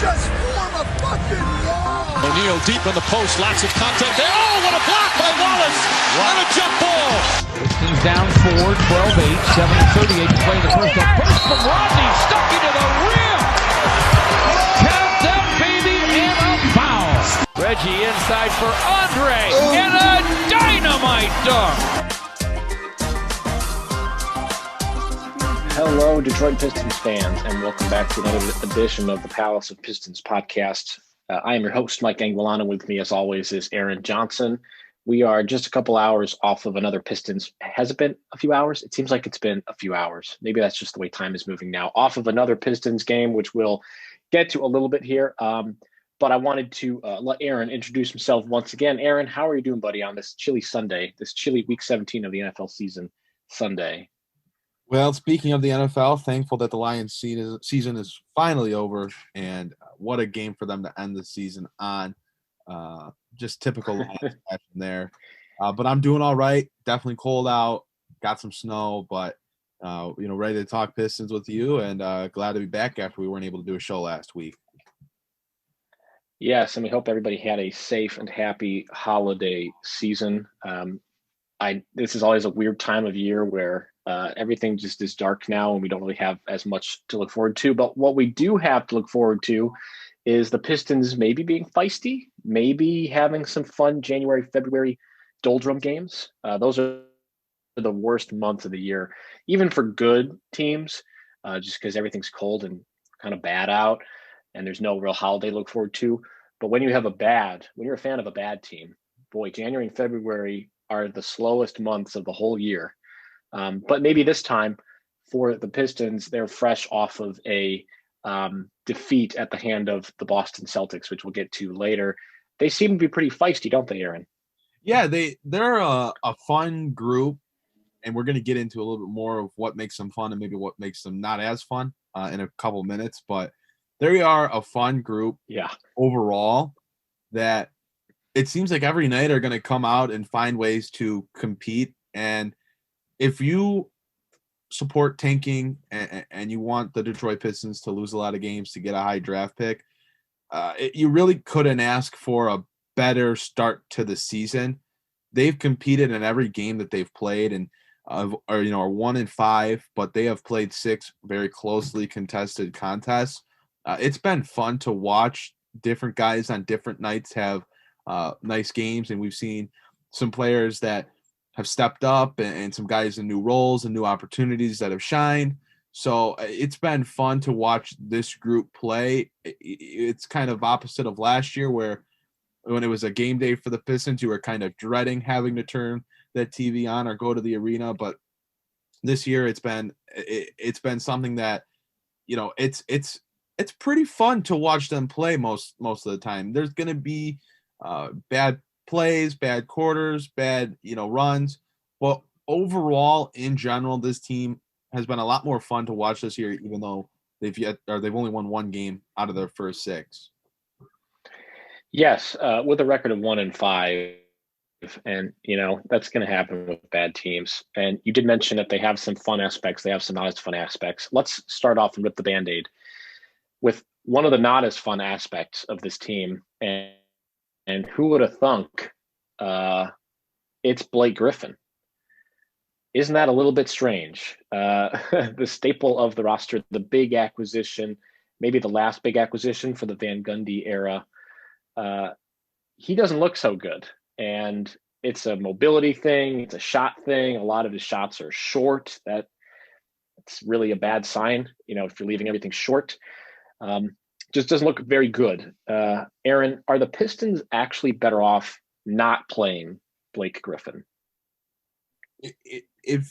Just form a fucking wall. O'Neal deep in the post, lots of contact there. Oh, what a block by Wallace! What a jump ball! Pistons down 4, 12-8, 7:38 to play in the first. A burst from Rodney, stuck into the rim. Count them, baby, and a foul. Reggie inside for Andre, and a dynamite dunk. Hello, Detroit Pistons fans, and welcome back to another edition of the Palace of Pistons Podcast. I am your host, Mike Anguilano. With me, as always, is Aaron Johnson. We are just a couple hours off of another Pistons. Has it been a few hours? It seems like it's been a few hours. Maybe that's just the way time is moving now. Off of another Pistons game, which we'll get to a little bit here. But I wanted to let Aaron introduce himself once again. Aaron, how are you doing, buddy, on this chilly Sunday, this chilly Week 17 of the NFL season Sunday? Well, speaking of the NFL, thankful that the Lions season is finally over, and what a game for them to end the season on. Just typical Lions action there. But I'm doing all right. Definitely cold out. Got some snow, but ready to talk Pistons with you, and glad to be back after we weren't able to do a show last week. Yes, and we hope everybody had a safe and happy holiday season. This is always a weird time of year where everything just is dark now and we don't really have as much to look forward to. But what we do have to look forward to is the Pistons maybe being feisty, maybe having some fun January, February doldrum games. Those are the worst months of the year, even for good teams, just because everything's cold and kind of bad out and there's no real holiday to look forward to. But when you're a fan of a bad team, boy, January and February are the slowest months of the whole year. But maybe this time for the Pistons, they're fresh off of a defeat at the hand of the Boston Celtics, which we'll get to later. They seem to be pretty feisty, don't they, Aaron? Yeah, they're a fun group, and we're going to get into a little bit more of what makes them fun and maybe what makes them not as fun in a couple minutes. But they are a fun group overall that it seems like every night are going to come out and find ways to compete. And if you support tanking and you want the Detroit Pistons to lose a lot of games to get a high draft pick, you really couldn't ask for a better start to the season. They've competed in every game that they've played and are 1-5, but they have played 6 very closely contested contests. It's been fun to watch different guys on different nights have nice games, and we've seen some players that have stepped up and some guys in new roles and new opportunities that have shined. So it's been fun to watch this group play. It's kind of opposite of last year where when it was a game day for the Pistons, you were kind of dreading having to turn that TV on or go to the arena. But this year it's been something that, it's pretty fun to watch them play most of the time. There's going to be bad plays, bad quarters, bad, runs. But overall, in general, this team has been a lot more fun to watch this year, even though they've only won one game out of their first 6. Yes, with a record of 1-5, and that's going to happen with bad teams. And you did mention that they have some fun aspects. They have some not as fun aspects. Let's start off and rip the Band-Aid with one of the not as fun aspects of this team, and who would have thunk it's Blake Griffin. Isn't that a little bit strange? The staple of the roster, the big acquisition, maybe the last big acquisition for the Van Gundy era. He doesn't look so good. And it's a mobility thing. It's a shot thing. A lot of his shots are short. That's really a bad sign, if you're leaving everything short. Just doesn't look very good. Aaron, are the Pistons actually better off not playing Blake Griffin? It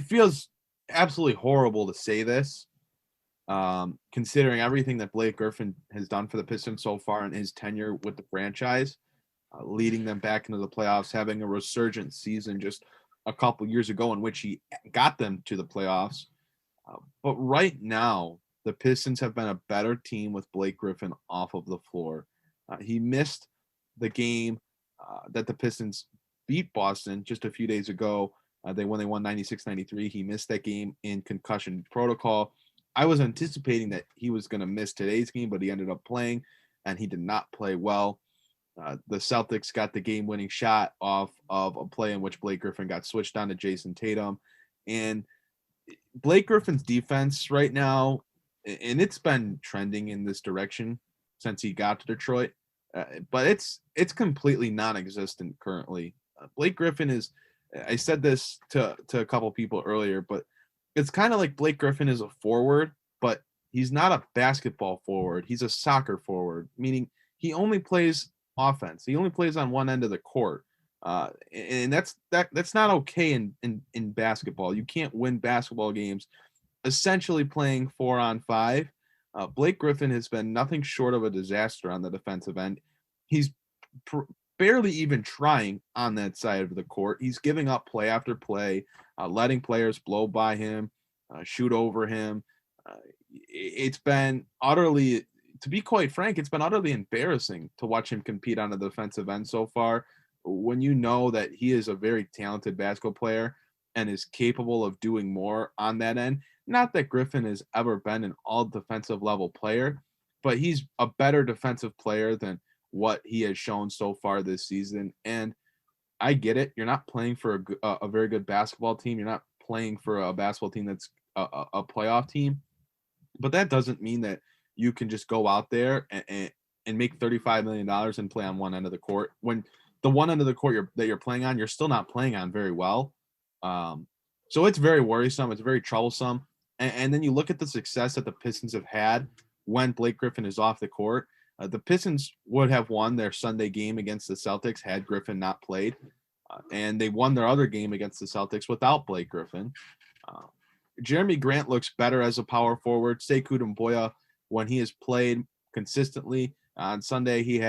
feels absolutely horrible to say this, considering everything that Blake Griffin has done for the Pistons so far in his tenure with the franchise, leading them back into the playoffs, having a resurgent season just a couple years ago in which he got them to the playoffs. But right now, the Pistons have been a better team with Blake Griffin off of the floor. He missed the game that the Pistons beat Boston just a few days ago. When they won 96-93. He missed that game in concussion protocol. I was anticipating that he was going to miss today's game, but he ended up playing, and he did not play well. The Celtics got the game-winning shot off of a play in which Blake Griffin got switched on to Jason Tatum. And Blake Griffin's defense right now, and it's been trending in this direction since he got to Detroit, but it's completely non-existent currently. Blake Griffin is, I said this to a couple people earlier, but it's kind of like Blake Griffin is a forward, but he's not a basketball forward. He's a soccer forward, meaning he only plays offense. He only plays on one end of the court. And that's not okay in basketball. You can't win basketball games essentially playing 4-on-5. Blake Griffin has been nothing short of a disaster on the defensive end. He's barely even trying on that side of the court. He's giving up play after play, letting players blow by him, shoot over him. It's been utterly, to be quite frank, it's been utterly embarrassing to watch him compete on the defensive end so far, when you know that he is a very talented basketball player and is capable of doing more on that end. Not that Griffin has ever been an all defensive level player, but he's a better defensive player than what he has shown so far this season. And I get it. You're not playing for a very good basketball team. You're not playing for a basketball team that's a playoff team, but that doesn't mean that you can just go out there and make $35 million and play on one end of the court, when the one end of the court that you're playing on, you're still not playing on very well. So it's very worrisome. It's very troublesome. And then you look at the success that the Pistons have had when Blake Griffin is off the court. The Pistons would have won their Sunday game against the Celtics had Griffin not played. And they won their other game against the Celtics without Blake Griffin. Jeremy Grant looks better as a power forward. Sekou Doumbouya, when he has played consistently, on Sunday he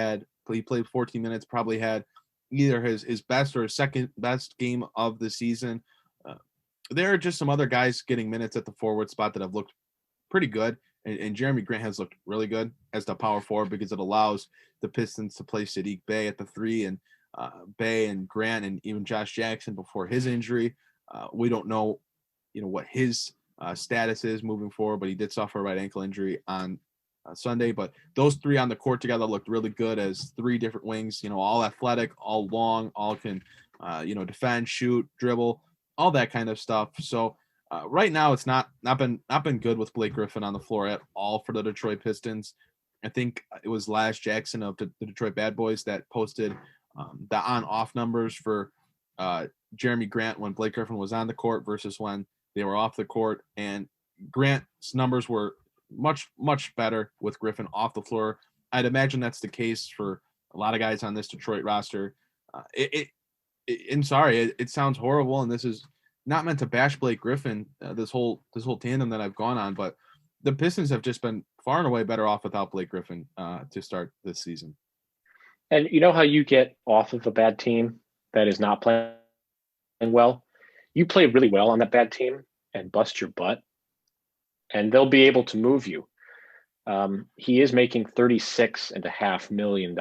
played 14 minutes, probably had either his best or his second best game of the season. There are just some other guys getting minutes at the forward spot that have looked pretty good. And Jeremy Grant has looked really good as the power forward, because it allows the Pistons to play Sadiq Bey at the 3, and Bey and Grant and even Josh Jackson before his injury. We don't know, what his status is moving forward, but he did suffer a right ankle injury on Sunday. But those three on the court together looked really good as three different wings, all athletic, all long, all can, defend, shoot, dribble, all that kind of stuff. So right now it's not been good with Blake Griffin on the floor at all for the Detroit Pistons. I think it was Laz Jackson of the Detroit Bad Boys that posted the on-off numbers for Jeremy Grant when Blake Griffin was on the court versus when they were off the court. And Grant's numbers were much, much better with Griffin off the floor. I'd imagine that's the case for a lot of guys on this Detroit roster. It sounds horrible, and this is not meant to bash Blake Griffin, this whole tandem that I've gone on, but the Pistons have just been far and away better off without Blake Griffin to start this season. And you know how you get off of a bad team that is not playing well? You play really well on that bad team and bust your butt, and they'll be able to move you. He is making $36.5 million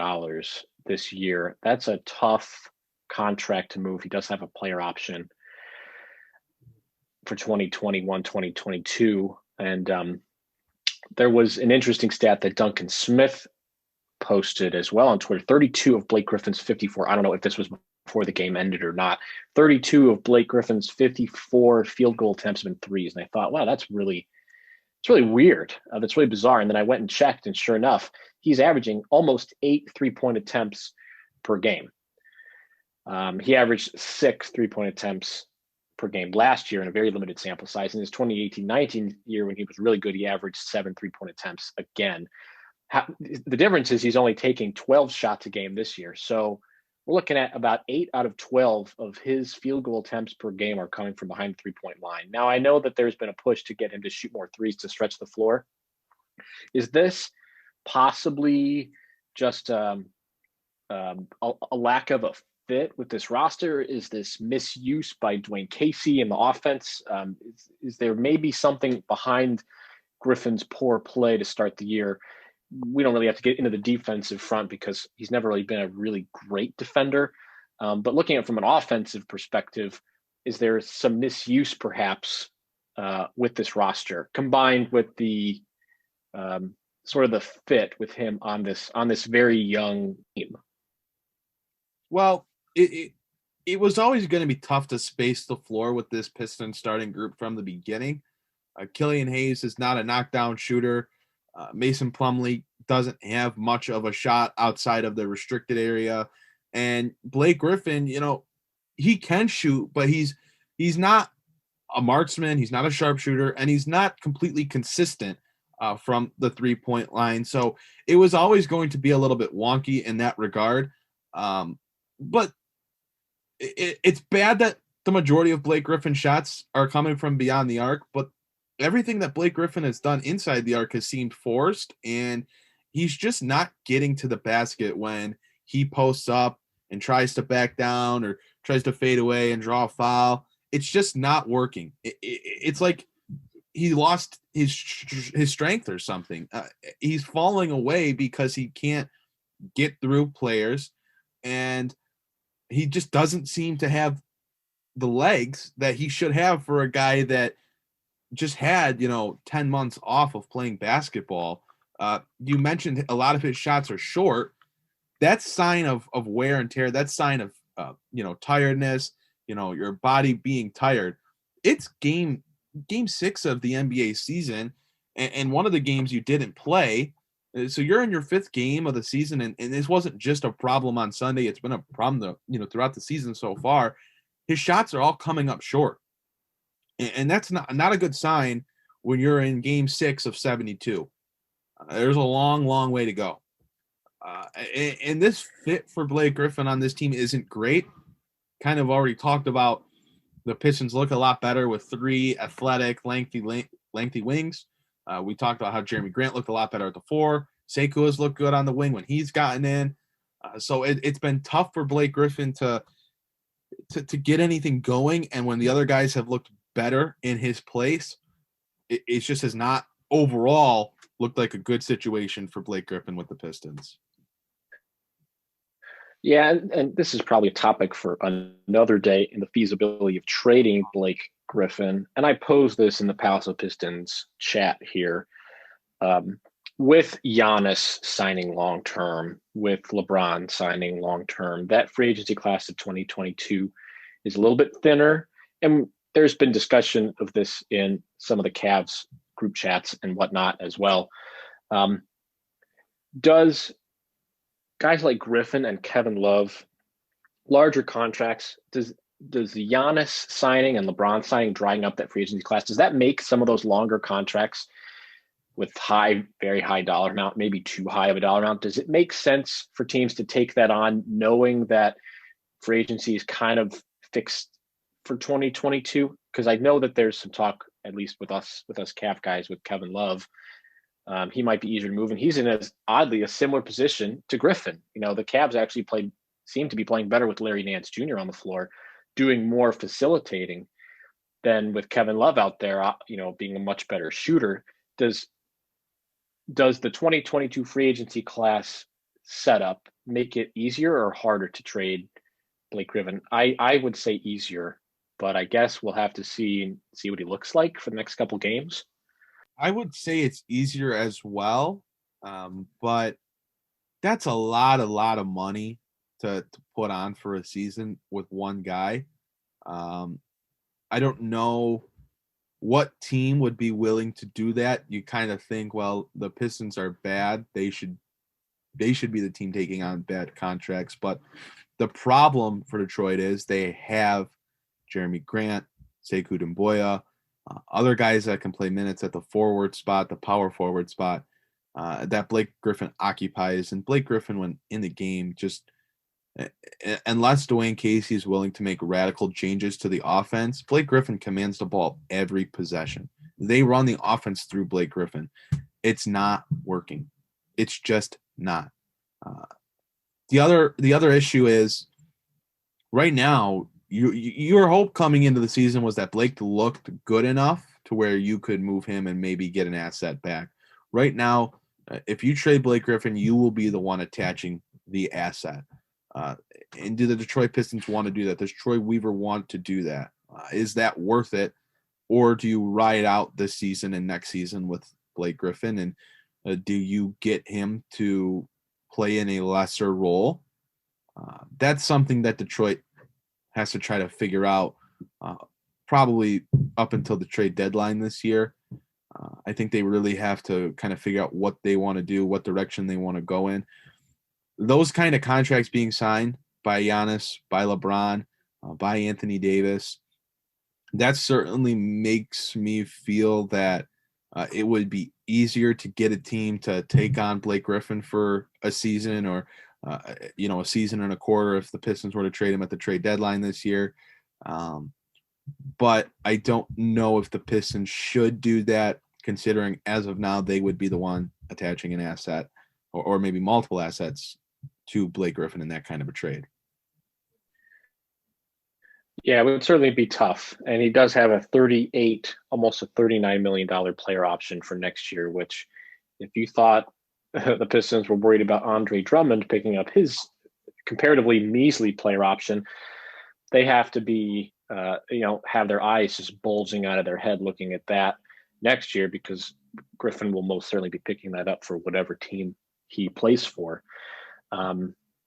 this year. That's a tough contract to move. He does have a player option for 2021, 2022. And there was an interesting stat that Duncan Smith posted as well on Twitter. 32 of Blake Griffin's 54. I don't know if this was before the game ended or not. 32 of Blake Griffin's 54 field goal attempts have been threes. And I thought, wow, it's really weird. That's really bizarre. And then I went and checked, and sure enough, he's averaging almost 8 3-point attempts per game. He averaged 6 3-point attempts per game last year in a very limited sample size. In his 2018-19 year, when he was really good, he averaged 7 3-point attempts again. The difference is he's only taking 12 shots a game this year. So we're looking at about 8 out of 12 of his field goal attempts per game are coming from behind the 3-point line. Now, I know that there's been a push to get him to shoot more threes to stretch the floor. Is this possibly just a lack of a fit with this roster? Is this misuse by Dwayne Casey in the offense? Is there maybe something behind Griffin's poor play to start the year? We don't really have to get into the defensive front because he's never really been a really great defender. But looking at it from an offensive perspective, is there some misuse perhaps with this roster, combined with the sort of the fit with him on this very young team? Well, it was always going to be tough to space the floor with this Pistons starting group from the beginning. Killian Hayes is not a knockdown shooter. Mason Plumlee doesn't have much of a shot outside of the restricted area. And Blake Griffin, he can shoot, but he's not a marksman. He's not a sharpshooter, and he's not completely consistent from the 3-point line. So it was always going to be a little bit wonky in that regard. But it's bad that the majority of Blake Griffin shots are coming from beyond the arc, but everything that Blake Griffin has done inside the arc has seemed forced, and he's just not getting to the basket when he posts up and tries to back down or tries to fade away and draw a foul. It's just not working. It's like he lost his strength or something. He's falling away because he can't get through players, and he just doesn't seem to have the legs that he should have for a guy that just had, 10 months off of playing basketball. You mentioned a lot of his shots are short. That's sign of wear and tear. That's sign of, tiredness, your body being tired. It's game 6 of the NBA season, and one of the games you didn't play. So you're in your 5th game of the season, and this wasn't just a problem on Sunday. It's been a problem, throughout the season so far. His shots are all coming up short. And that's not a good sign when you're in game 6 of 72. There's a long, long way to go. And this fit for Blake Griffin on this team isn't great. Kind of already talked about the Pistons look a lot better with 3 athletic, lengthy wings. We talked about how Jeremy Grant looked a lot better at the 4. Sekou has looked good on the wing when he's gotten in. So it's been tough for Blake Griffin to get anything going. And when the other guys have looked better in his place, it just has not overall looked like a good situation for Blake Griffin with the Pistons. Yeah, and this is probably a topic for another day in the feasibility of trading Blake Griffin. And I posed this in the Palace of Pistons chat here. With Giannis signing long-term, with LeBron signing long-term, that free agency class of 2022 is a little bit thinner. And there's been discussion of this in some of the Cavs group chats and whatnot as well. Does guys like Griffin and Kevin Love, larger contracts, does the Giannis signing and LeBron signing drying up that free agency class, does that make some of those longer contracts with very high dollar amount, maybe too high of a dollar amount, does it make sense for teams to take that on knowing that free agency is kind of fixed for 2022? Because I know that there's some talk, at least with us Cavs guys, with Kevin Love. He might be easier to move, and he's in a similar position to Griffin. The Cavs actually seem to be playing better with Larry Nance Jr. on the floor, doing more facilitating than with Kevin Love out there, being a much better shooter. Does the 2022 free agency class setup make it easier or harder to trade Blake Griffin? I would say easier, but I guess we'll have to see what he looks like for the next couple games. I would say it's easier as well, but that's a lot of money to put on for a season with one guy. I don't know what team would be willing to do that. You kind of think, well, the Pistons are bad. They should be the team taking on bad contracts. But the problem for Detroit is they have Jeremy Grant, Sekou Doumbouya, other guys that can play minutes at the forward spot, the power forward spot, that Blake Griffin occupies. And Blake Griffin, when in the game, just unless Dwayne Casey is willing to make radical changes to the offense, Blake Griffin commands the ball every possession. They run the offense through Blake Griffin. It's not working. It's just not. The other issue is right now, your hope coming into the season was that Blake looked good enough to where you could move him and maybe get an asset back. Right now, if you trade Blake Griffin, you will be the one attaching the asset. And do the Detroit Pistons want to do that? Does Troy Weaver want to do that? Is that worth it? or do you ride out this season and next season with Blake Griffin? And do you get him to play in a lesser role? That's something that Detroit has to try to figure out probably up until the trade deadline this year. I think they really have to kind of figure out what they want to do, what direction they want to go in. Those kind of contracts being signed by Giannis, by LeBron, by Anthony Davis, that certainly makes me feel that it would be easier to get a team to take on Blake Griffin for a season or, a season and a quarter if the Pistons were to trade him at the trade deadline this year. But I don't know if the Pistons should do that, considering as of now they would be the one attaching an asset or maybe multiple assets to Blake Griffin in that kind of a trade. Yeah, it would certainly be tough. And he does have a almost a $39 million player option for next year, which if you thought the Pistons were worried about Andre Drummond picking up his comparatively measly player option, they have to be, have their eyes just bulging out of their head looking at that next year, because Griffin will most certainly be picking that up for whatever team he plays for.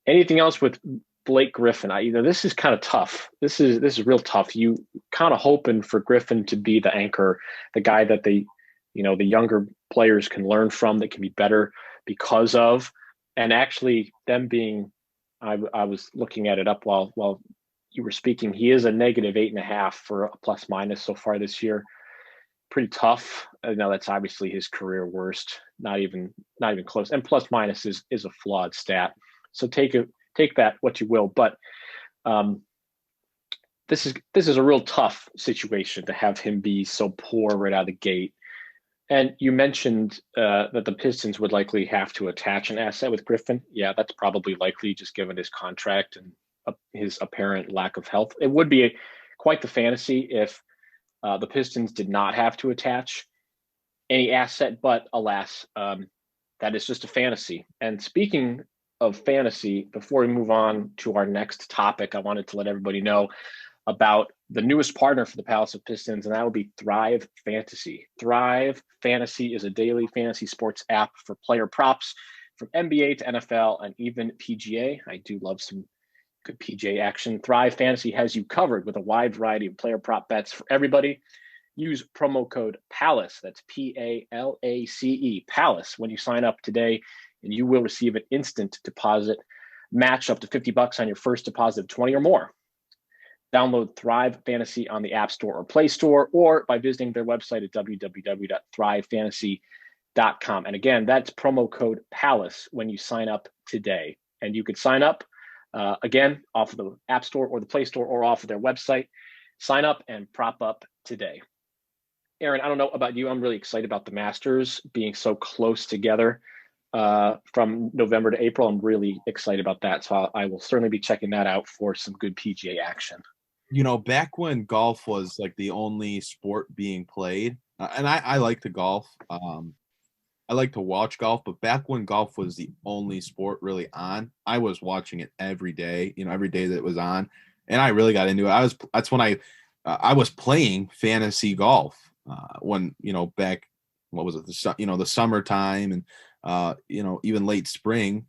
Anything else with Blake Griffin? This is kind of tough. This is real tough. You kind of hoping for Griffin to be the anchor, the guy that the younger players can learn from, that can be better because of, and actually them being, I was looking at it up while you were speaking. He is a negative 8.5 for a plus minus so far this year. Pretty tough. Now that's obviously his career worst. Not even close. And plus minus is a flawed stat. So take that what you will. But this is a real tough situation to have him be so poor right out of the gate. And you mentioned that the Pistons would likely have to attach an asset with Griffin. Yeah, that's probably likely, just given his contract and his apparent lack of health. It would be quite the fantasy if the Pistons did not have to attach any asset, but alas, that is just a fantasy. And speaking of fantasy, before we move on to our next topic, I wanted to let everybody know about the newest partner for the Palace of Pistons, and that would be Thrive Fantasy. Thrive Fantasy is a daily fantasy sports app for player props from NBA to NFL and even PGA. I do love some good PGA action. Thrive Fantasy has you covered with a wide variety of player prop bets for everybody. Use promo code PALACE, that's PALACE, PALACE, when you sign up today, and you will receive an instant deposit match up to $50 on your first deposit of 20 or more. Download Thrive Fantasy on the App Store or Play Store, or by visiting their website at www.thrivefantasy.com. And again, that's promo code PALACE when you sign up today. And you could sign up, again, off of the App Store or the Play Store or off of their website. Sign up and prop up today. Aaron, I don't know about you. I'm really excited about the Masters being so close together from November to April. I'm really excited about that. So I will certainly be checking that out for some good PGA action. Back when golf was like the only sport being played, and I like to golf. I like to watch golf, but back when golf was the only sport really on, I was watching it every day, every day that it was on. And I really got into it. That's when I was playing fantasy golf when, back, what was it? The summertime and, even late spring.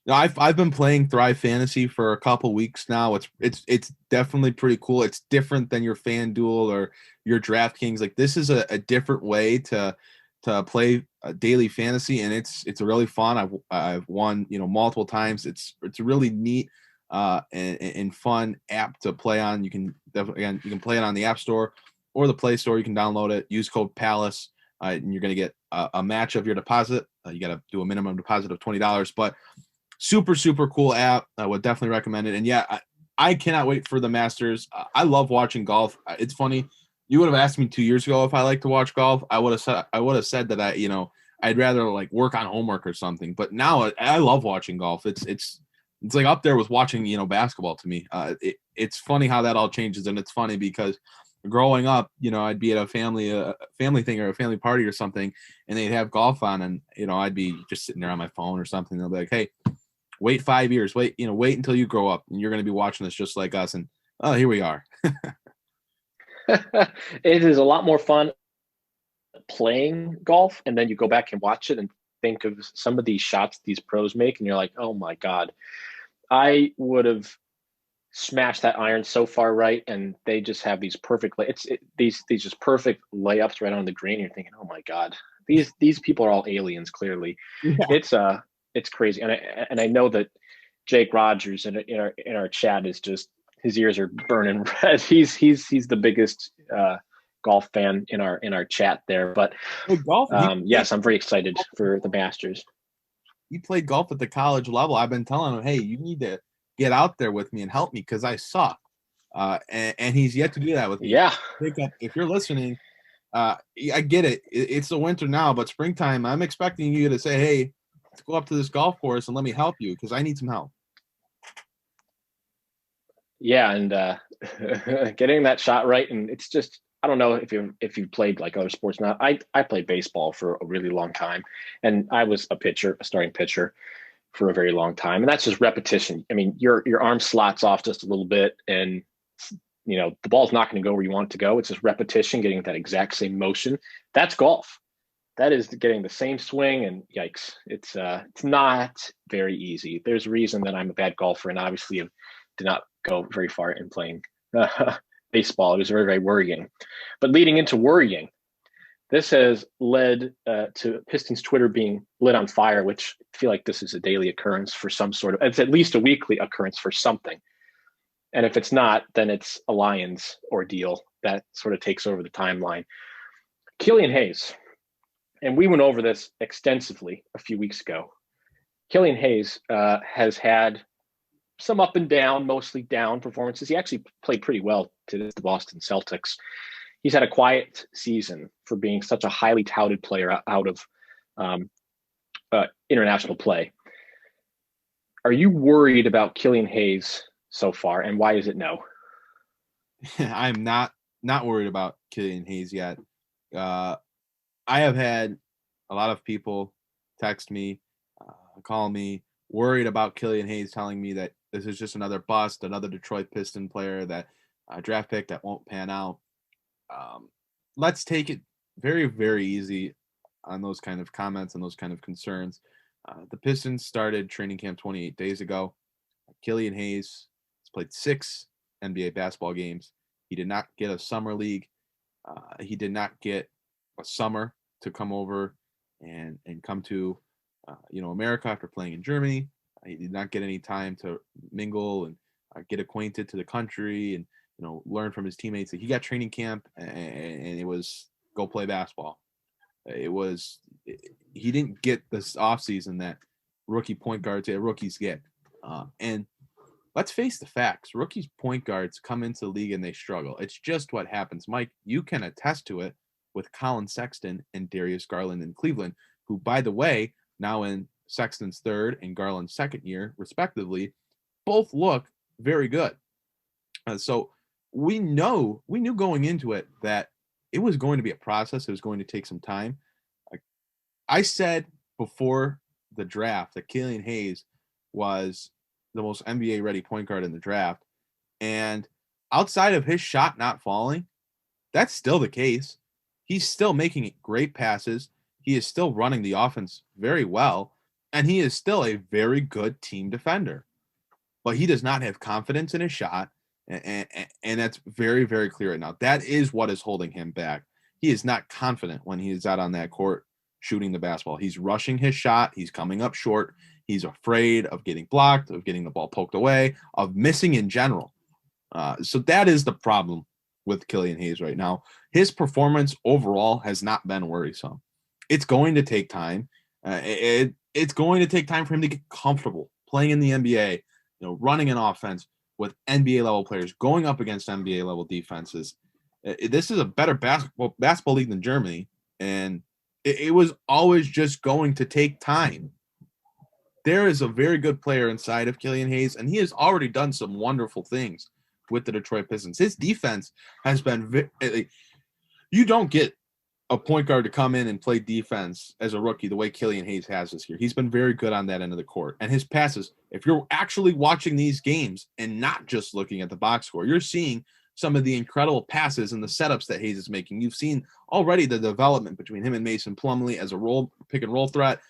I've been playing Thrive Fantasy for a couple weeks now. It's definitely pretty cool. It's different than your FanDuel or your DraftKings. Like, this is a different way to play daily fantasy, and it's really fun. I've won multiple times. It's a really neat and fun app to play on. You can play it on the App Store or the Play Store. You can download it. Use code PALACE, and you're going to get a match of your deposit. You got to do a minimum deposit of $20, but super, super cool app. I would definitely recommend it. And yeah, I cannot wait for the Masters. I love watching golf. It's funny. You would have asked me 2 years ago if I like to watch golf. I would have said that I'd rather like work on homework or something. But now I love watching golf. It's like up there with watching basketball to me. It's funny how that all changes, and it's funny because growing up, I'd be at a family thing or a family party or something, and they'd have golf on, and I'd be just sitting there on my phone or something. They'll be like, "Hey, wait 5 years, wait until you grow up, and you're going to be watching this just like us." And here we are. It is a lot more fun playing golf, and then you go back and watch it and think of some of these shots these pros make, and you're like, oh my God, I would have smashed that iron so far right, and they just have these perfect these just perfect layups right on the green. You're thinking, oh my God, these people are all aliens. Clearly, Yeah. it's crazy, and I know that Jake Rogers in our chat is just, his ears are burning red. He's the biggest golf fan in our chat there. But Hey, golf. yes, I'm very excited for the Masters. He played golf at the college level. I've been telling him, hey, you need to get out there with me and help me because I suck. And he's yet to do that with me. Yeah. If you're listening, I get it. It's the winter now, but springtime, I'm expecting you to say, hey, let's go up to this golf course and let me help you because I need some help. Yeah, and getting that shot right, and it's just, I don't know if you played like other sports now. I played baseball for a really long time, and I was a starting pitcher for a very long time, and that's just repetition. I mean, your arm slots off just a little bit, and the ball's not going to go where you want it to go. It's just repetition, getting that exact same motion. That's golf. That is getting the same swing, and yikes, it's not very easy. There's a reason that I'm a bad golfer, and obviously did not go very far in playing baseball. It was very, very worrying. But leading into worrying, this has led to Pistons Twitter being lit on fire, which I feel like this is a daily occurrence for some sort of, it's at least a weekly occurrence for something. And if it's not, then it's a Lions ordeal that sort of takes over the timeline. Kilian Hayes, and we went over this extensively a few weeks ago. Kilian Hayes has had some up and down, mostly down performances. He actually played pretty well to the Boston Celtics. He's had a quiet season for being such a highly touted player out of international play. Are you worried about Killian Hayes so far, and why is it no? I'm not worried about Killian Hayes yet. I have had a lot of people text me, call me, worried about Killian Hayes, telling me that this is just another bust, another Detroit Piston player, that draft pick that won't pan out. Let's take it very, very easy on those kind of comments and those kind of concerns. The Pistons started training camp 28 days ago. Killian Hayes has played 6 NBA basketball games. He did not get a summer league. He did not get a summer to come over and come to America after playing in Germany. He did not get any time to mingle and get acquainted to the country and learn from his teammates. He got training camp and it was go play basketball. He didn't get this offseason that rookie point guards rookies get. And let's face the facts. Rookies point guards come into the league and they struggle. It's just what happens. Mike, you can attest to it with Colin Sexton and Darius Garland in Cleveland, who, by the way, now in Sexton's third and Garland's second year, respectively, both look very good. So we knew going into it that it was going to be a process. It was going to take some time. I said before the draft that Killian Hayes was the most NBA-ready point guard in the draft. And outside of his shot not falling, that's still the case. He's still making great passes. He is still running the offense very well. And he is still a very good team defender. But he does not have confidence in his shot. And that's very, very clear right now. That is what is holding him back. He is not confident when he is out on that court shooting the basketball. He's rushing his shot. He's coming up short. He's afraid of getting blocked, of getting the ball poked away, of missing in general. So that is the problem with Killian Hayes right now. His performance overall has not been worrisome. It's going to take time. It's going to take time for him to get comfortable playing in the NBA, running an offense with NBA level players, going up against NBA level defenses. This is a better basketball league than Germany, and it was always just going to take time. There is a very good player inside of Killian Hayes, and he has already done some wonderful things with the Detroit Pistons. His defense has been you don't get a point guard to come in and play defense as a rookie the way Killian Hayes has this year. He's been very good on that end of the court. And his passes, if you're actually watching these games and not just looking at the box score, you're seeing some of the incredible passes and the setups that Hayes is making. You've seen already the development between him and Mason Plumlee as a pick and roll threat.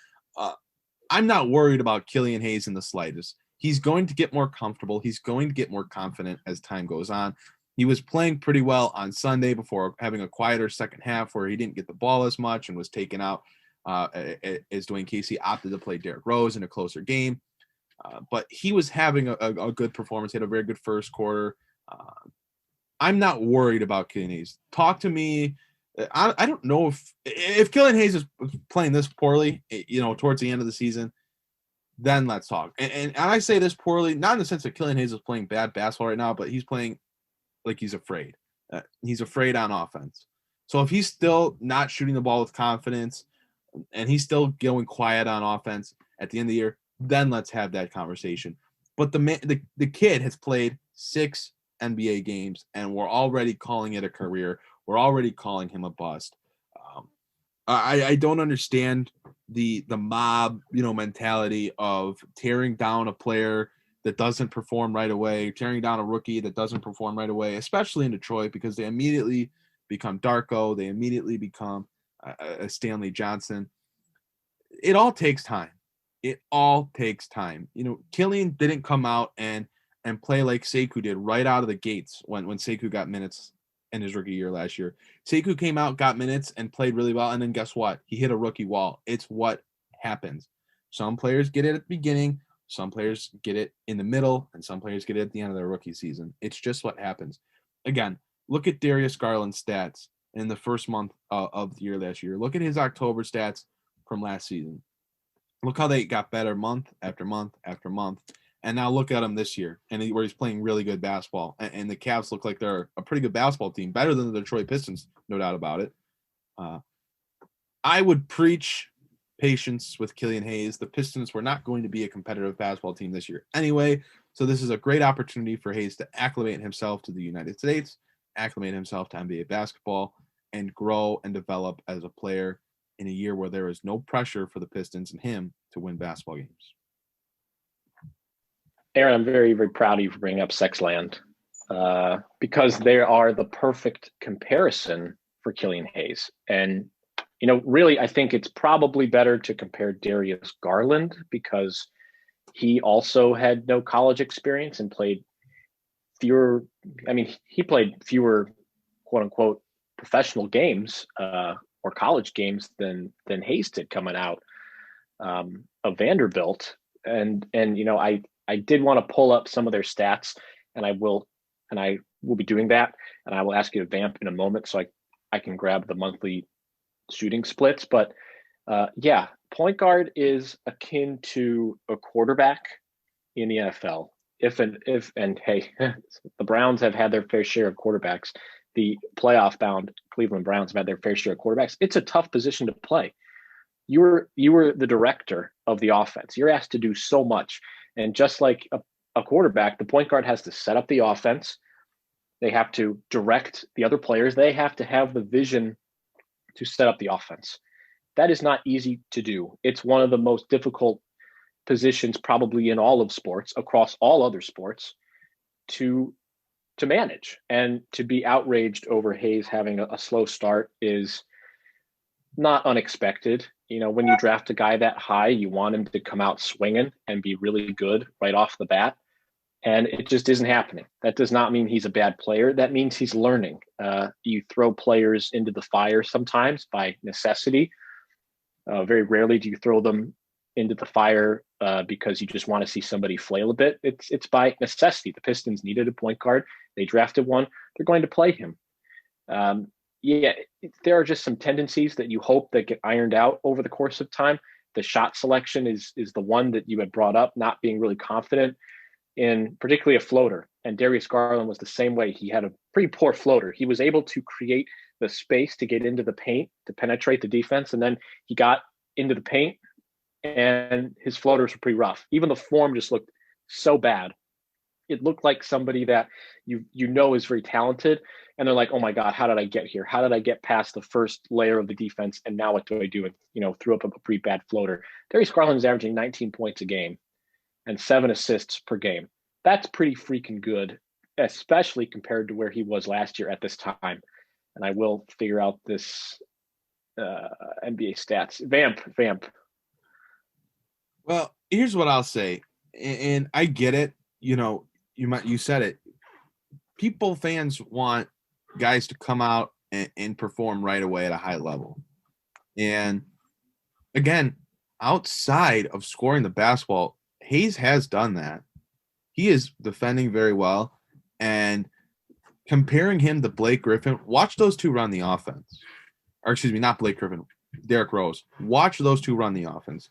I'm not worried about Killian Hayes in the slightest. He's going to get more comfortable. He's going to get more confident as time goes on. He was playing pretty well on Sunday before having a quieter second half where he didn't get the ball as much and was taken out as Dwayne Casey opted to play Derrick Rose in a closer game. But he was having a good performance. He had a very good first quarter. I'm not worried about Killian Hayes. Talk to me. I don't know if Killian Hayes is playing this poorly, towards the end of the season, then let's talk. And I say this poorly, not in the sense that Killian Hayes is playing bad basketball right now, but he's playing like he's afraid. He's afraid on offense. So if he's still not shooting the ball with confidence and he's still going quiet on offense at the end of the year, then let's have that conversation. But the kid has played 6 NBA games, and we're already calling it a career. We're already calling him a bust. I don't understand the mob, mentality of tearing down a player that doesn't perform right away, tearing down a rookie that doesn't perform right away, especially in Detroit, because they immediately become Darko. They immediately become a Stanley Johnson. It all takes time. It all takes time. Killian didn't come out and play like Sekou did right out of the gates when Sekou got minutes in his rookie year last year. Sekou came out, got minutes, and played really well, and then guess what? He hit a rookie wall. It's what happens. Some players get it at the beginning, some players get it in the middle, and some players get it at the end of their rookie season. It's just what happens. Again, look at Darius Garland's stats in the first month of the year last year. Look at his October stats from last season. Look how they got better month after month after month. And now look at him this year, where he's playing really good basketball. And the Cavs look like they're a pretty good basketball team, better than the Detroit Pistons, no doubt about it. I would preach patience with Killian Hayes. The Pistons were not going to be a competitive basketball team this year anyway, so this is a great opportunity for Hayes to acclimate himself to the United States, acclimate himself to NBA basketball, and grow and develop as a player in a year where there is no pressure for the Pistons and him to win basketball games. Aaron, I'm very, very proud of you for bringing up Sexland because they are the perfect comparison for Killian Hayes. And, really, I think it's probably better to compare Darius Garland because he also had no college experience and played fewer, he played fewer, quote unquote, professional games or college games than Hayes did coming out of Vanderbilt. And I did want to pull up some of their stats, and I will be doing that. And I will ask you to vamp in a moment so I can grab the monthly shooting splits. But point guard is akin to a quarterback in the NFL. And hey, the Browns have had their fair share of quarterbacks. The playoff bound Cleveland Browns have had their fair share of quarterbacks. It's a tough position to play. You were the director of the offense. You're asked to do so much. And just like a quarterback, the point guard has to set up the offense. They have to direct the other players. They have to have the vision to set up the offense. That is not easy to do. It's one of the most difficult positions probably in all of sports, across all other sports, to manage. And to be outraged over Hayes having a slow start is not unexpected. When you draft a guy that high, you want him to come out swinging and be really good right off the bat. And it just isn't happening. That does not mean he's a bad player. That means he's learning. You throw players into the fire sometimes by necessity. Very rarely do you throw them into the fire because you just want to see somebody flail a bit. It's by necessity. The Pistons needed a point guard. They drafted one. They're going to play him. There are just some tendencies that you hope that get ironed out over the course of time. The shot selection is the one that you had brought up, not being really confident in particularly a floater. And Darius Garland was the same way. He had a pretty poor floater. He was able to create the space to get into the paint, to penetrate the defense. And then he got into the paint and his floaters were pretty rough. Even the form just looked so bad. It looked like somebody that you is very talented. And they're like, oh my God, how did I get here? How did I get past the first layer of the defense? And now what do I do? And, threw up a pretty bad floater. Darius Garland is averaging 19 points a game and 7 assists per game. That's pretty freaking good especially compared to where he was last year at this time. And I will figure out this NBA stats. Vamp. Well, here's what I'll say, and I get it. You said it. Fans want guys to come out and perform right away at a high level. And again, outside of scoring the basketball, Hayes has done that. He is defending very well. And comparing him to Blake Griffin, watch those two run the offense. Or excuse me, not Blake Griffin, Derrick Rose. Watch those two run the offense.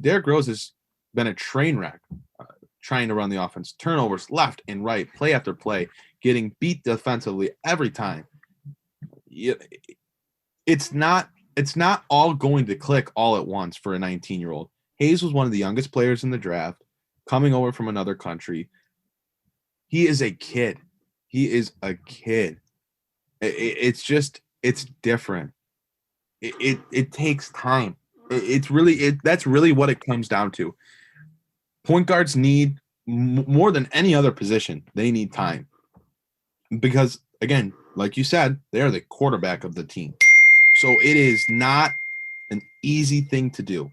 Derrick Rose has been a train wreck trying to run the offense. Turnovers left and right, play after play, getting beat defensively every time. It's not all going to click all at once for a 19-year-old. Hayes was one of the youngest players in the draft, coming over from another country. He is a kid. It's different. It takes time. That's really what it comes down to. Point guards need more than any other position. They need time because, again, like you said, they are the quarterback of the team. So it is not an easy thing to do.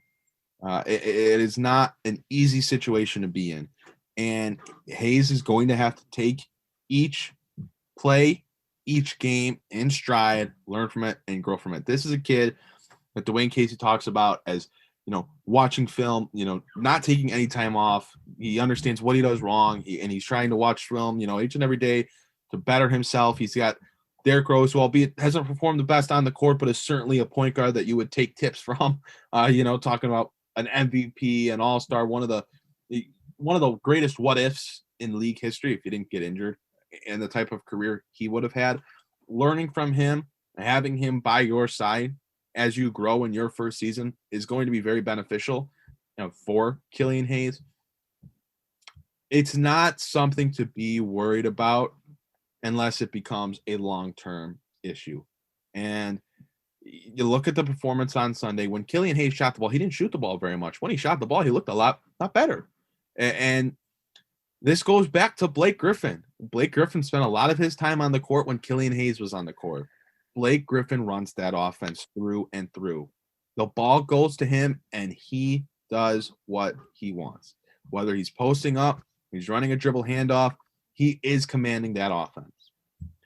It is not an easy situation to be in. And Hayes is going to have to take each play, each game in stride, learn from it, and grow from it. This is a kid that Dwayne Casey talks about as, watching film, not taking any time off. He understands what he does wrong, and he's trying to watch film, each and every day to better himself. He's got Derrick Rose, who albeit hasn't performed the best on the court, but is certainly a point guard that you would take tips from. Talking about an MVP, an all-star, one of the greatest what-ifs in league history if he didn't get injured, and the type of career he would have had. Learning from him, having him by your side as you grow in your first season is going to be very beneficial for Kilian Hayes. It's not something to be worried about unless it becomes a long-term issue. And you look at the performance on Sunday. When Killian Hayes shot the ball, he didn't shoot the ball very much. When he shot the ball, he looked a lot better. And this goes back to Blake Griffin. Blake Griffin spent a lot of his time on the court when Killian Hayes was on the court. Blake Griffin runs that offense through and through. The ball goes to him, and he does what he wants. Whether he's posting up, he's running a dribble handoff, he is commanding that offense.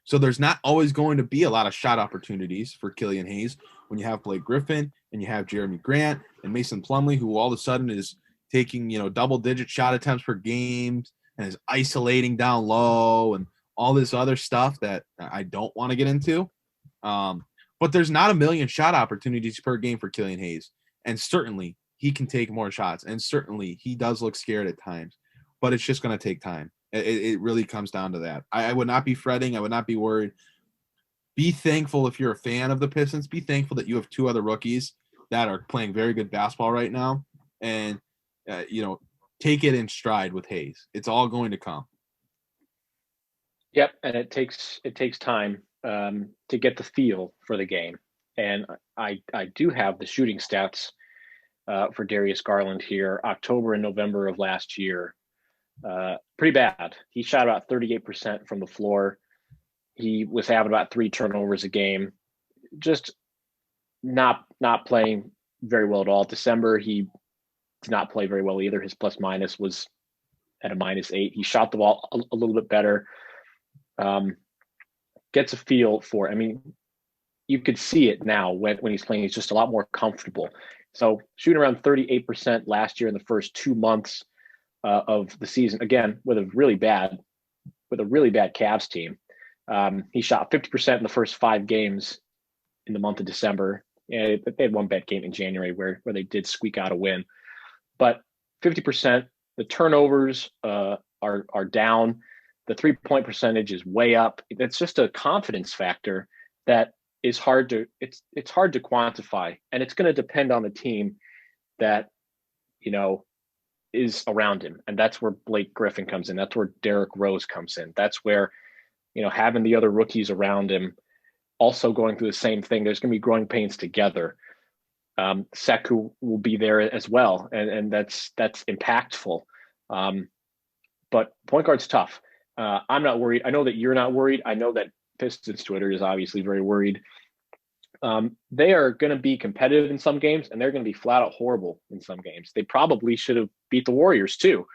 So there's not always going to be a lot of shot opportunities for Killian Hayes when you have Blake Griffin and you have Jeremy Grant and Mason Plumlee, who all of a sudden is taking, double-digit shot attempts per game and is isolating down low and all this other stuff that I don't want to get into. But there's not a million shot opportunities per game for Killian Hayes. And certainly he can take more shots. And certainly he does look scared at times. But it's just going to take time. It really comes down to that. I would not be fretting. I would not be worried. Be thankful if you're a fan of the Pistons. Be thankful that you have two other rookies that are playing very good basketball right now. And, take it in stride with Hayes. It's all going to come. Yep, and it takes time to get the feel for the game. And I do have the shooting stats for Darius Garland here. October and November of last year, pretty bad. He shot about 38% from the floor. He was having about 3 turnovers a game. Just not playing very well at all. December, he did not play very well either. His plus minus was at a -8. He shot the ball a little bit better. Gets a feel for, you could see it now when he's playing. He's just a lot more comfortable. So shooting around 38% last year in the first 2 months of the season, again, with a really bad Cavs team. He shot 50% in the first 5 games in the month of December. And they had one bad game in January where they did squeak out a win. But 50%, the turnovers are down. The 3-point percentage is way up. It's just a confidence factor that is hard to quantify, and it's going to depend on the team that is around him, and that's where Blake Griffin comes in. That's where Derrick Rose comes in. That's where having the other rookies around him also going through the same thing. There's going to be growing pains together. Sekou will be there as well, and that's impactful. But point guard's tough. I'm not worried. I know that you're not worried. I know that Pistons Twitter is obviously very worried. They are going to be competitive in some games, and they're going to be flat out horrible in some games. They probably should have beat the Warriors too.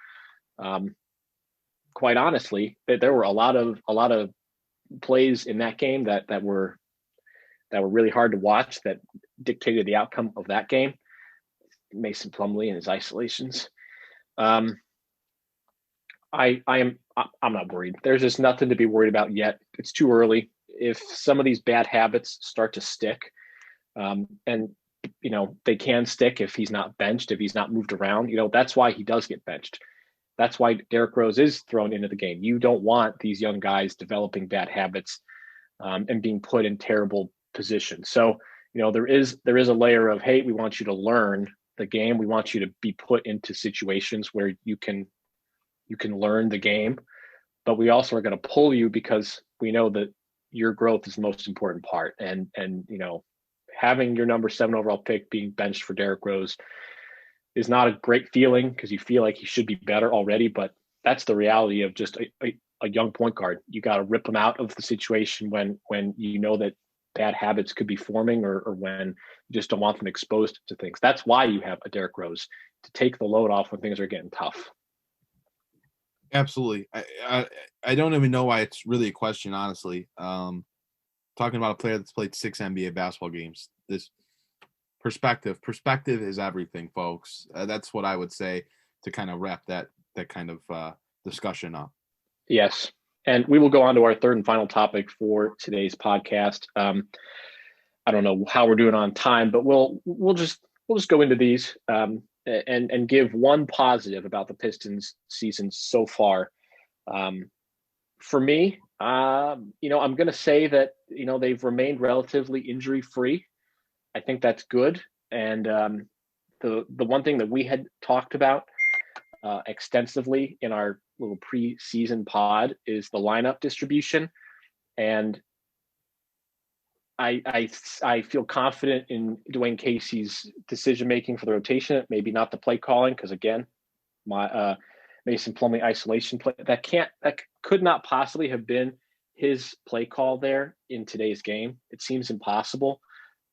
Quite honestly, there were a lot of plays in that game that were really hard to watch that dictated the outcome of that game. Mason Plumlee and his isolations. I'm not worried. There's just nothing to be worried about yet. It's too early. If some of these bad habits start to stick, and they can stick if he's not benched, if he's not moved around, that's why he does get benched. That's why Derrick Rose is thrown into the game. You don't want these young guys developing bad habits and being put in terrible positions. So, there is a layer of, hey, we want you to learn the game. We want you to be put into situations where you can learn the game, but we also are going to pull you because we know that your growth is the most important part. And having your number 7 overall pick being benched for Derrick Rose is not a great feeling because you feel like he should be better already, but that's the reality of just a young point guard. You got to rip him out of the situation when you know that bad habits could be forming or when you just don't want them exposed to things. That's why you have a Derrick Rose, to take the load off when things are getting tough. Absolutely. I don't even know why it's really a question, honestly. Talking about a player that's played 6 NBA basketball games. This perspective is everything, folks. That's what I would say to kind of wrap that kind of discussion up. Yes. And we will go on to our third and final topic for today's podcast. I don't know how we're doing on time, but we'll just go into these and give one positive about the Pistons season so far. For me, I'm going to say that they've remained relatively injury free. I think that's good. And the one thing that we had talked about extensively in our little preseason pod is the lineup distribution. And I feel confident in Dwayne Casey's decision making for the rotation, maybe not the play calling, because again, my Mason Plumlee isolation play that could not possibly have been his play call there in today's game. It seems impossible,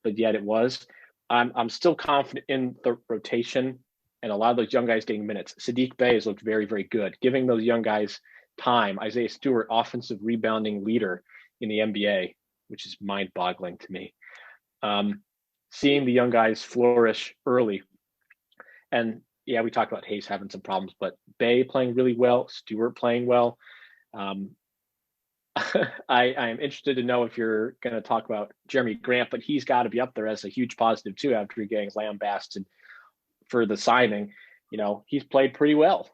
but yet it was. I'm still confident in the rotation and a lot of those young guys getting minutes. Saddiq Bey has looked very, very good, giving those young guys time. Isaiah Stewart, offensive rebounding leader in the NBA, which is mind-boggling to me. Seeing the young guys flourish early. And yeah, we talked about Hayes having some problems, but Bey playing really well, Stewart playing well. I am interested to know if you're going to talk about Jeremy Grant, but he's got to be up there as a huge positive too after getting lambasted for the signing. He's played pretty well.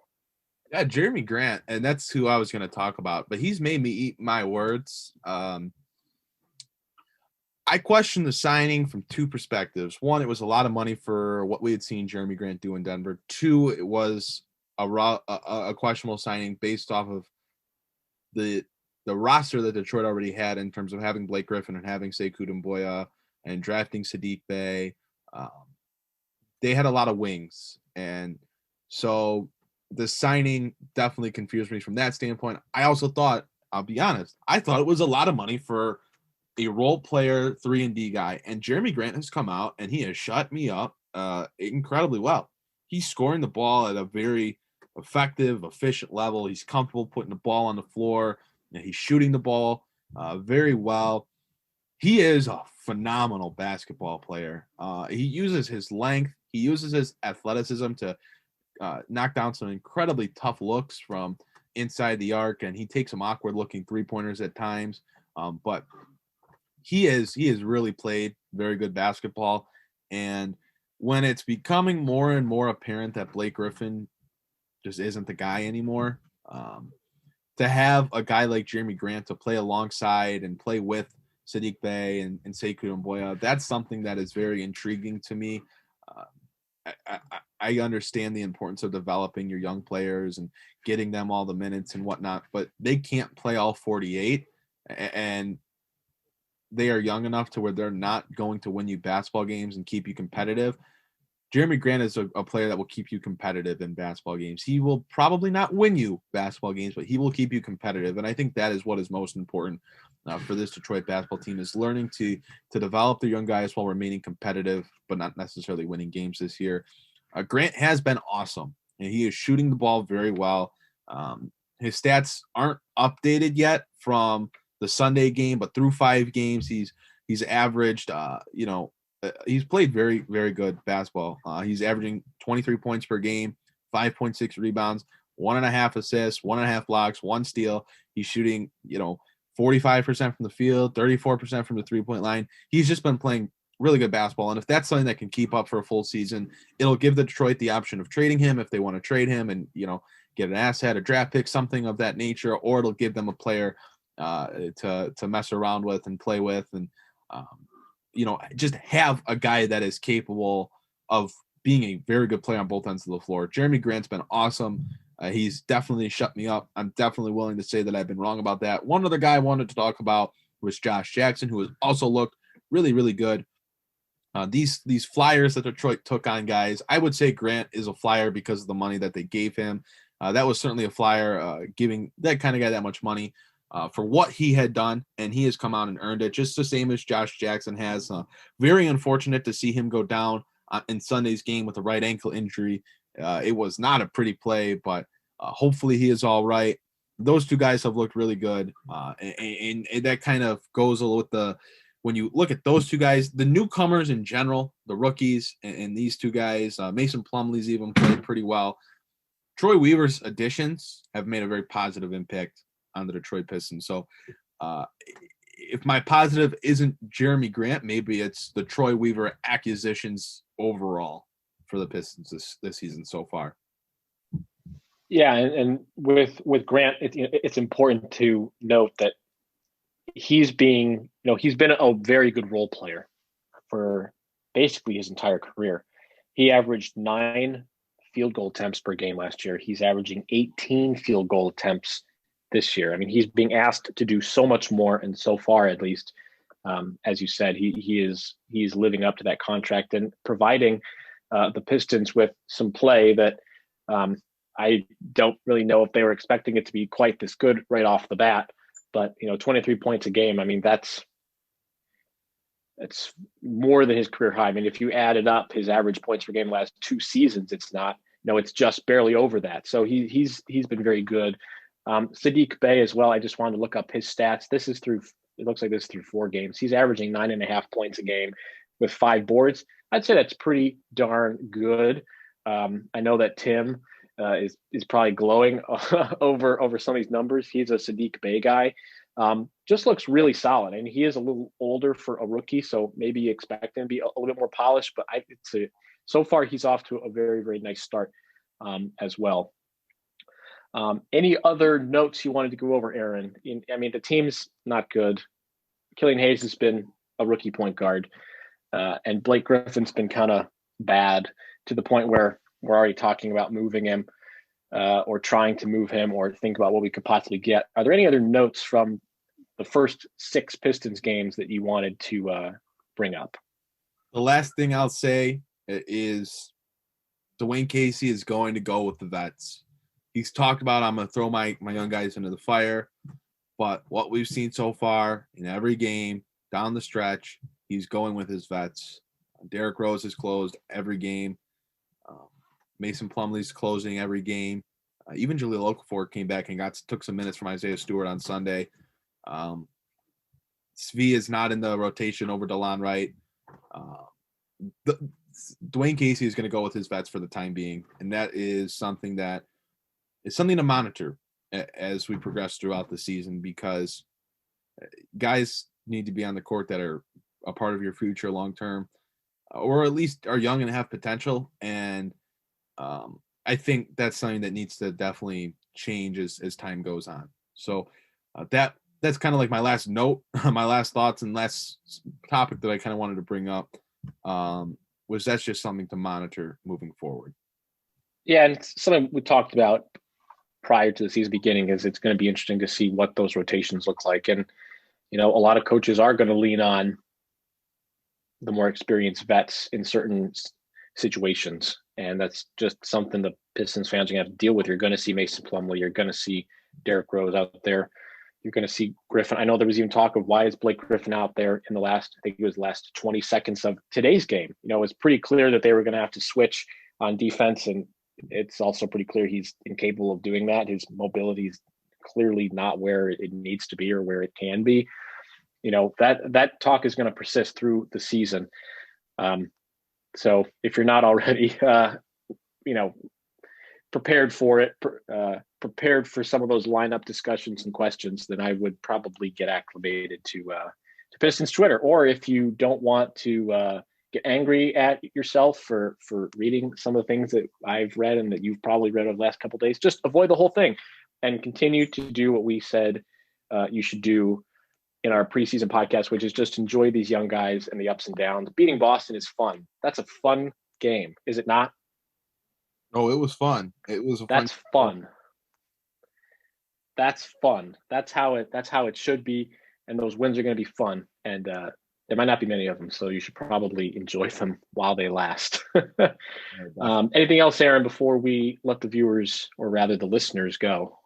Yeah, Jeremy Grant, and that's who I was going to talk about, but he's made me eat my words. I question the signing from two perspectives. One, it was a lot of money for what we had seen Jeremy Grant do in Denver. Two, it was a questionable signing based off of the roster that Detroit already had in terms of having Blake Griffin and having Sekou Doumbouya and drafting Saddiq Bey. They had a lot of wings. And so the signing definitely confused me from that standpoint. I also thought, I'll be honest, I thought it was a lot of money for a role player 3-and-D guy. And Jeremy Grant has come out and he has shut me up incredibly well. He's scoring the ball at a very effective, efficient level. He's comfortable putting the ball on the floor. He's shooting the ball very well. He is a phenomenal basketball player. He uses his length. He uses his athleticism to knock down some incredibly tough looks from inside the arc, and he takes some awkward-looking three-pointers at times. But he has really played very good basketball. And when it's becoming more and more apparent that Blake Griffin just isn't the guy anymore, to have a guy like Jeremy Grant to play alongside and play with Saddiq Bey and Sekou Doumbouya, that's something that is very intriguing to me. I understand the importance of developing your young players and getting them all the minutes and whatnot, but they can't play all 48, and they are young enough to where they're not going to win you basketball games and keep you competitive. Jeremy Grant is a player that will keep you competitive in basketball games. He will probably not win you basketball games, but he will keep you competitive. And I think that is what is most important for this Detroit basketball team, is learning to develop their young guys while remaining competitive, but not necessarily winning games this year. Grant has been awesome, and he is shooting the ball very well. His stats aren't updated yet from the Sunday game, but through 5 games, he's averaged, he's played very, very good basketball. He's averaging 23 points per game, 5.6 rebounds, 1.5 assists, 1.5 blocks, 1 steal. He's shooting, 45% from the field, 34% from the 3-point line. He's just been playing really good basketball. And if that's something that can keep up for a full season, it'll give the Detroit the option of trading him if they want to trade him and, get an asset, a draft pick, something of that nature, or it'll give them a player to mess around with and play with, and just have a guy that is capable of being a very good player on both ends of the floor. Jeremy Grant's been awesome. He's definitely shut me up. I'm definitely willing to say that I've been wrong about that. One other guy I wanted to talk about was Josh Jackson, who has also looked really, really good. These flyers that Detroit took on guys, I would say Grant is a flyer because of the money that they gave him. That was certainly a flyer, giving that kind of guy that much money for what he had done, and he has come out and earned it, just the same as Josh Jackson has. Very unfortunate to see him go down in Sunday's game with a right ankle injury. It was not a pretty play, but hopefully he is all right. Those two guys have looked really good, and that kind of goes with when you look at those two guys, the newcomers in general, the rookies, and these two guys, Mason Plumlee's even played pretty well. Troy Weaver's additions have made a very positive impact on the Detroit Pistons. So if my positive isn't Jeremy Grant, maybe it's the Troy Weaver acquisitions overall for the Pistons this season so far. Yeah, and with Grant, it's important to note that he's been a very good role player for basically his entire career. He averaged 9 field goal attempts per game last year. He's averaging 18 field goal attempts this year. I mean, he's being asked to do so much more, and so far, at least, as you said, he's living up to that contract and providing the Pistons with some play that I don't really know if they were expecting it to be quite this good right off the bat. But 23 points a game. I mean, that's more than his career high. I mean, if you added up his average points per game last 2 seasons, it's not. It's just barely over that. So he's been very good. Saddiq Bey as well. I just wanted to look up his stats. It looks like this is through 4 games. He's averaging 9.5 points a game with 5 boards. I'd say that's pretty darn good. I know that Tim is probably glowing over some of these numbers. He's a Saddiq Bey guy. Just looks really solid, and he is a little older for a rookie, so maybe you expect him to be a little bit more polished. But so far he's off to a very, very nice start as well. Any other notes you wanted to go over, Aaron? The team's not good. Kilian Hayes has been a rookie point guard, and Blake Griffin's been kind of bad to the point where we're already talking about moving him or trying to move him or think about what we could possibly get. Are there any other notes from the first 6 Pistons games that you wanted to bring up? The last thing I'll say is Dwayne Casey is going to go with the vets. He's talked about, I'm going to throw my young guys into the fire. But what we've seen so far in every game down the stretch, he's going with his vets. Derrick Rose has closed every game. Mason Plumlee's closing every game. Even Jahlil Okafor came back and took some minutes from Isaiah Stewart on Sunday. Svi is not in the rotation over DeLon Wright. Dwayne Casey is going to go with his vets for the time being, and that is something to monitor as we progress throughout the season, because guys need to be on the court that are a part of your future long term, or at least are young and have potential. And I think that's something that needs to definitely change as time goes on. So that's kind of like my last note, my last thoughts and last topic that I kind of wanted to bring up was that's just something to monitor moving forward. Yeah, and it's something we talked about prior to the season beginning is it's going to be interesting to see what those rotations look like. And, a lot of coaches are going to lean on the more experienced vets in certain situations. And that's just something the Pistons fans are going to have to deal with. You're going to see Mason Plumlee. You're going to see Derrick Rose out there. You're going to see Griffin. I know there was even talk of why is Blake Griffin out there in the last 20 seconds of today's game. You know, it was pretty clear that they were going to have to switch on defense, and it's also pretty clear he's incapable of doing that. His mobility is clearly not where it needs to be or where it can be. You know, that talk is going to persist through the season. So if you're not already, prepared for it, prepared for some of those lineup discussions and questions, then I would probably get acclimated to Pistons Twitter. Or if you don't want to get angry at yourself for reading some of the things that I've read and that you've probably read over the last couple of days, just avoid the whole thing and continue to do what we said you should do in our preseason podcast, which is just enjoy these young guys and the ups and downs. Beating Boston is fun. That's a fun game, is it not? Oh, it was fun. That's fun. That's fun. That's how it should be. And those wins are going to be fun. And there might not be many of them, so you should probably enjoy them while they last. Anything else, Aaron, before we let the viewers, or rather the listeners, go?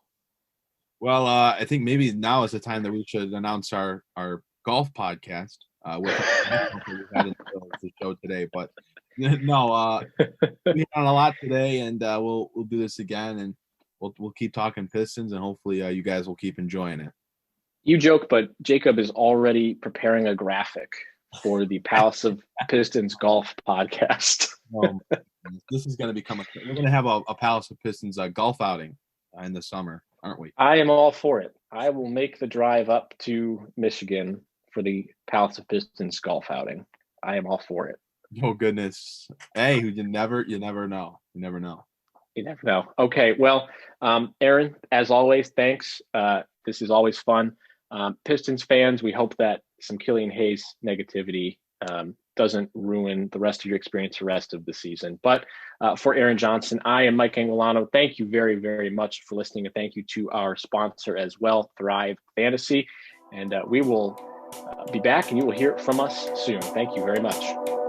Well, I think maybe now is the time that we should announce our golf podcast, which we had in the show today. But no, we had a lot today, and we'll do this again, and we'll keep talking Pistons, and hopefully you guys will keep enjoying it. You joke, but Jacob is already preparing a graphic for the Palace of Pistons golf podcast. This is going to become we're going to have a Palace of Pistons golf outing in the summer, aren't we? I am all for it. I will make the drive up to Michigan for the Palace of Pistons golf outing. I am all for it. Oh goodness! Hey, you never know. You never know. You never know. Okay, well, Aaron, as always, thanks. This is always fun. Pistons fans, we hope that some Kilian Hayes negativity doesn't ruin the rest of your experience the rest of the season. But for Aaron Johnson, I am Mike Anguilano. Thank you very, very much for listening, and thank you to our sponsor as well, Thrive Fantasy. And we will be back, and you will hear from us soon. Thank you very much.